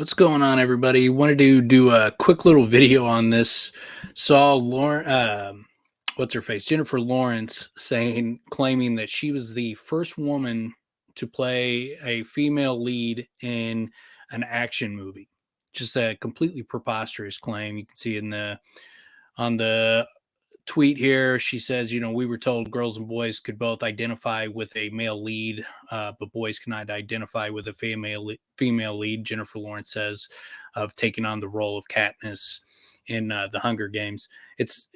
What's going on, everybody? Wanted to do a quick little video on this. Saw Lauren, what's her face, Jennifer Lawrence, claiming that she was the first woman to play a female lead in an action movie. Just a completely preposterous claim. You can see in the on the tweet here. She says, we were told girls and boys could both identify with a male lead, but boys cannot identify with a female lead. Jennifer Lawrence says of taking on the role of Katniss in the Hunger Games. This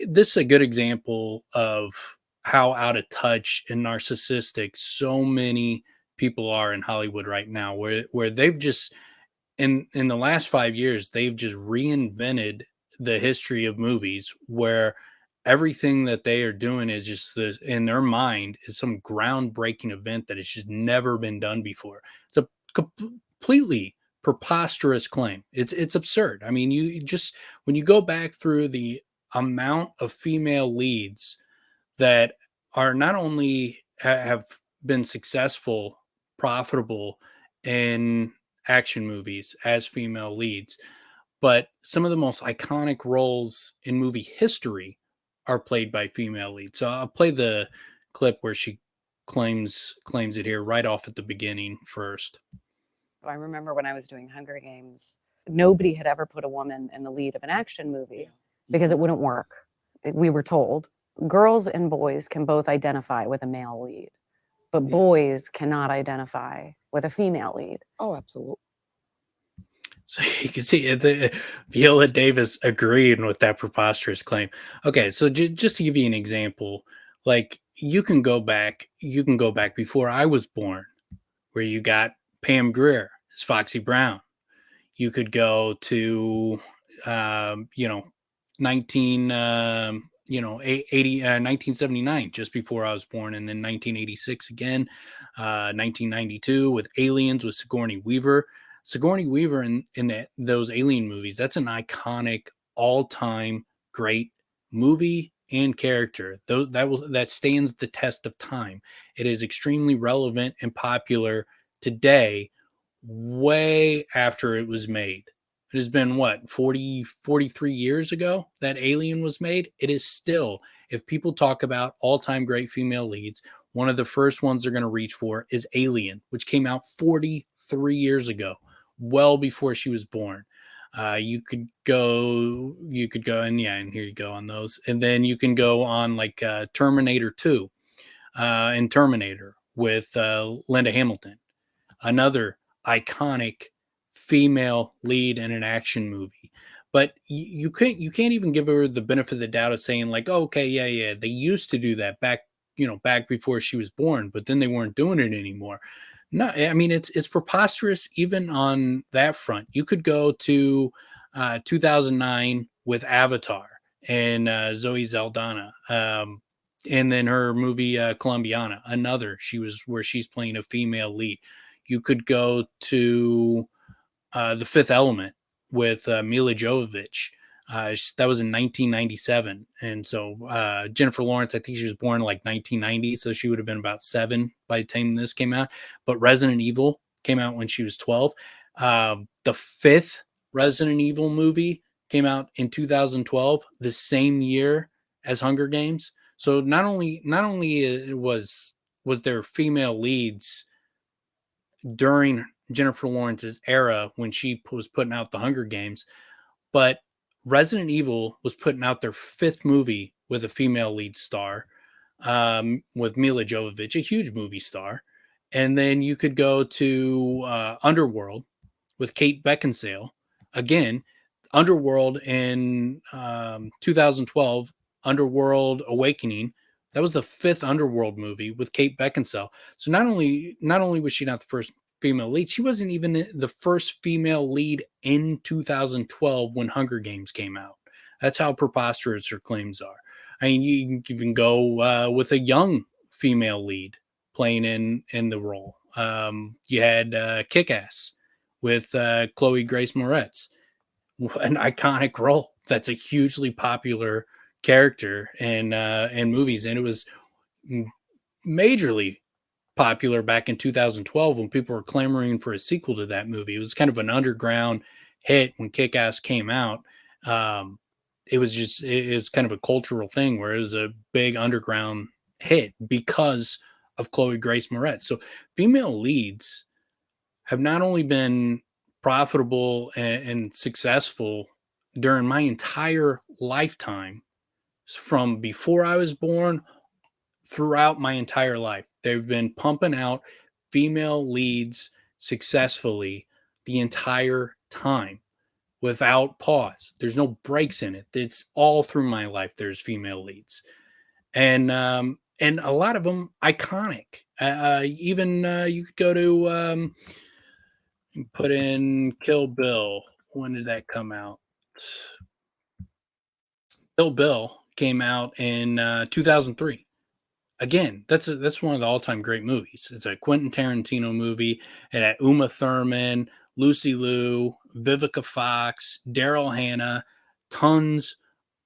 is a good example of how out of touch and narcissistic so many people are in Hollywood right now, where they've just in the last 5 years they've just reinvented the history of movies where everything that they are doing is just in their mind is some groundbreaking event that has just never been done before. It's a completely preposterous claim. It's absurd. I mean, you just when you go back through the amount of female leads that are not only have been successful, profitable in action movies as female leads, but some of the most iconic roles in movie history are played by female leads. So I'll play the clip where she claims it here right off at the beginning first. I remember when I was doing Hunger Games, nobody had ever put a woman in the lead of an action movie because it wouldn't work. We were told girls and boys can both identify with a male lead, but boys cannot identify with a female lead. Oh, absolutely. So you can see Viola Davis agreeing with that preposterous claim. Okay, so just to give you an example, like you can go back before I was born, where you got Pam Grier as Foxy Brown. You could go to, 19, 1979, just before I was born, and then 1986 again, 1992 with Aliens with Sigourney Weaver. Sigourney Weaver in those Alien movies, that's an iconic, all-time great movie and character. That stands the test of time. It is extremely relevant and popular today, way after it was made. It has been what, 43 years ago that Alien was made. It is still, if people talk about all-time great female leads, one of the first ones they're going to reach for is Alien, which came out 43 years ago, well before she was born. You could go, and yeah, and here you go on those. And then you can go on like Terminator 2 and Terminator with Linda Hamilton, another iconic female lead in an action movie. But you can't even give her the benefit of the doubt of saying like, oh, okay, yeah, they used to do that back before she was born, but then they weren't doing it anymore. No, I mean it's preposterous even on that front. You could go to 2009 with Avatar and Zoe Saldana, and then her movie Colombiana. Where she's playing a female lead. You could go to The Fifth Element with Mila Jovovich. That was in 1997. And so Jennifer Lawrence, I think she was born in like 1990. So she would have been about 7 by the time this came out. But Resident Evil came out when she was 12. The fifth Resident Evil movie came out in 2012, the same year as Hunger Games. So not only was there female leads during Jennifer Lawrence's era when she was putting out the Hunger Games, but Resident Evil was putting out their 5th movie with a female lead star, with Mila Jovovich, a huge movie star. And then you could go to Underworld with Kate Beckinsale. Again, Underworld in 2012, Underworld Awakening. That was the 5th Underworld movie with Kate Beckinsale. So not only was she not the first female lead, she wasn't even the first female lead in 2012 when Hunger Games came out. That's how preposterous her claims are. I mean, you can even go with a young female lead playing in the role. You had Kick-Ass with Chloe Grace Moretz, an iconic role. That's a hugely popular character in movies, and it was majorly popular back in 2012 when people were clamoring for a sequel to that movie. It was kind of an underground hit when Kick Ass came out. Um, it was just, it was kind of a cultural thing where it was a big underground hit because of Chloe Grace Moretz. So female leads have not only been profitable and successful during my entire lifetime, from before I was born throughout my entire life. They've been pumping out female leads successfully the entire time without pause. There's no breaks in it. It's all through my life. There's female leads, and a lot of them iconic. Even you could go to put in Kill Bill. When did that come out? Kill Bill came out in 2003. Again, that's one of the all-time great movies. It's a Quentin Tarantino movie. It had Uma Thurman, Lucy Liu, Vivica Fox, Daryl Hannah, tons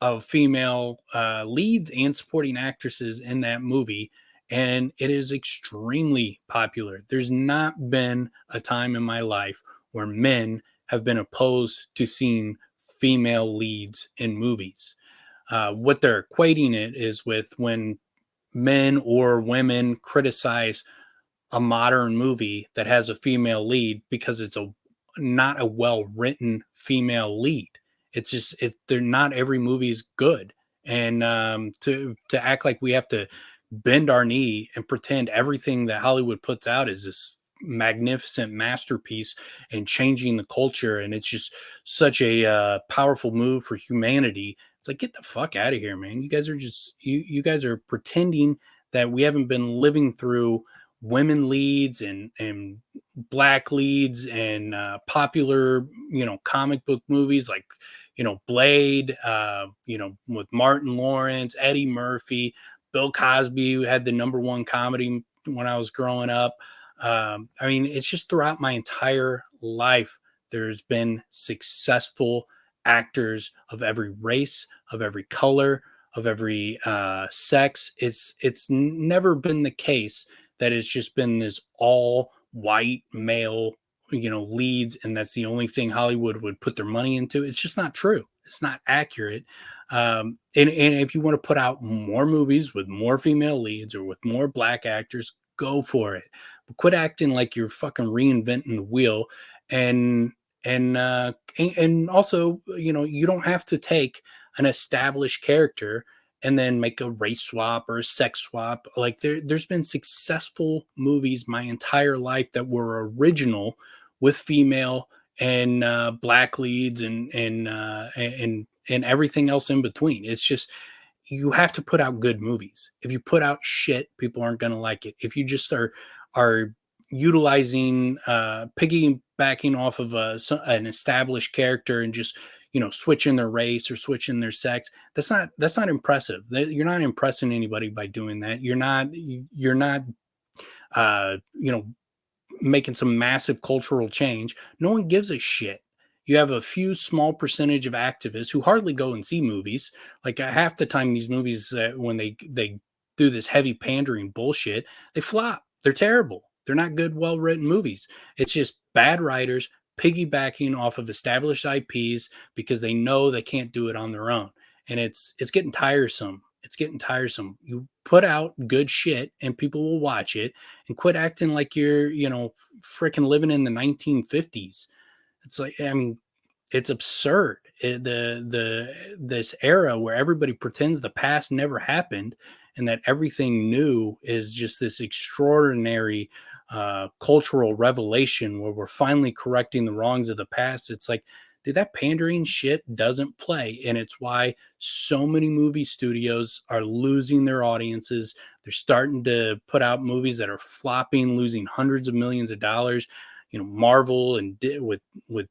of female leads and supporting actresses in that movie, and it is extremely popular. There's not been a time in my life where men have been opposed to seeing female leads in movies. What they're equating it is with when men or women criticize a modern movie that has a female lead because it's a not a well written female lead. It's just they're not every movie is good, and to act like we have to bend our knee and pretend everything that Hollywood puts out is this magnificent masterpiece and changing the culture, and it's just such a powerful move for humanity. It's like, get the fuck out of here, man. You guys are just you guys are pretending that we haven't been living through women leads and black leads and popular, comic book movies like, Blade, with Martin Lawrence, Eddie Murphy, Bill Cosby, who had the number one comedy when I was growing up. I mean, it's just throughout my entire life there's been successful actors of every race, of every color, of every sex. It's never been the case that it's just been this all white male, leads, and that's the only thing Hollywood would put their money into. It's just not true. It's not accurate. And if you want to put out more movies with more female leads or with more black actors, go for it. But quit acting like you're fucking reinventing the wheel. And and also, you don't have to take an established character and then make a race swap or a sex swap. Like there's been successful movies my entire life that were original with female and black leads and everything else in between. It's just you have to put out good movies. If you put out shit, people aren't going to like it. If you just are utilizing piggybacking off of an established character and just switching their race or switching their sex, that's not impressive. You're not impressing anybody by doing that. You're not uh you know making some massive cultural change. No one gives a shit. You have a few small percentage of activists who hardly go and see movies. Like half the time, these movies, when they do this heavy pandering bullshit, they flop. They're terrible. They're not good, well written movies. It's just bad writers piggybacking off of established IPs because they know they can't do it on their own, and it's getting tiresome. It's getting tiresome. You put out good shit, and people will watch it, and quit acting like you're, freaking living in the 1950s. It's like, I mean, it's absurd. This era where everybody pretends the past never happened and that everything new is just this extraordinary cultural revelation where we're finally correcting the wrongs of the past. It's like, dude, that pandering shit doesn't play, and it's why so many movie studios are losing their audiences. They're starting to put out movies that are flopping, losing hundreds of millions of dollars. Marvel and with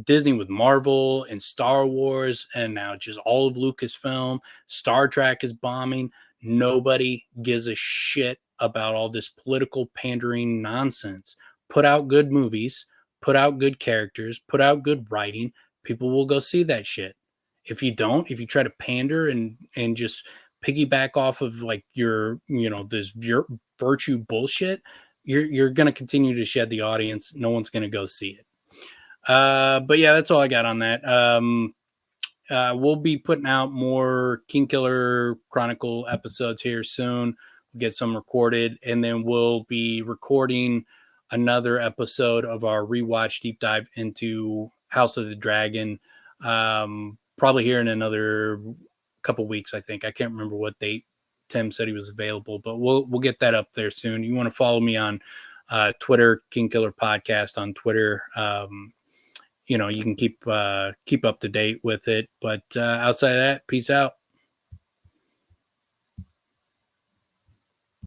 Disney with Marvel and Star Wars, and now just all of Lucasfilm. Star Trek is bombing. Nobody gives a shit about all this political pandering nonsense. Put out good movies, put out good characters, put out good writing. People will go see that shit. If you don't, if you try to pander and just piggyback off of like your, this virtue bullshit, you're going to continue to shed the audience. No one's going to go see it. But yeah, that's all I got on that. We'll be putting out more King Killer Chronicle episodes here soon. We'll get some recorded, and then we'll be recording another episode of our rewatch deep dive into House of the Dragon. Probably here in another couple weeks, I think. I can't remember what date Tim said he was available, but we'll get that up there soon. You want to follow me on Twitter, King Killer Podcast on Twitter. You can keep up to date with it. But outside of that, peace out.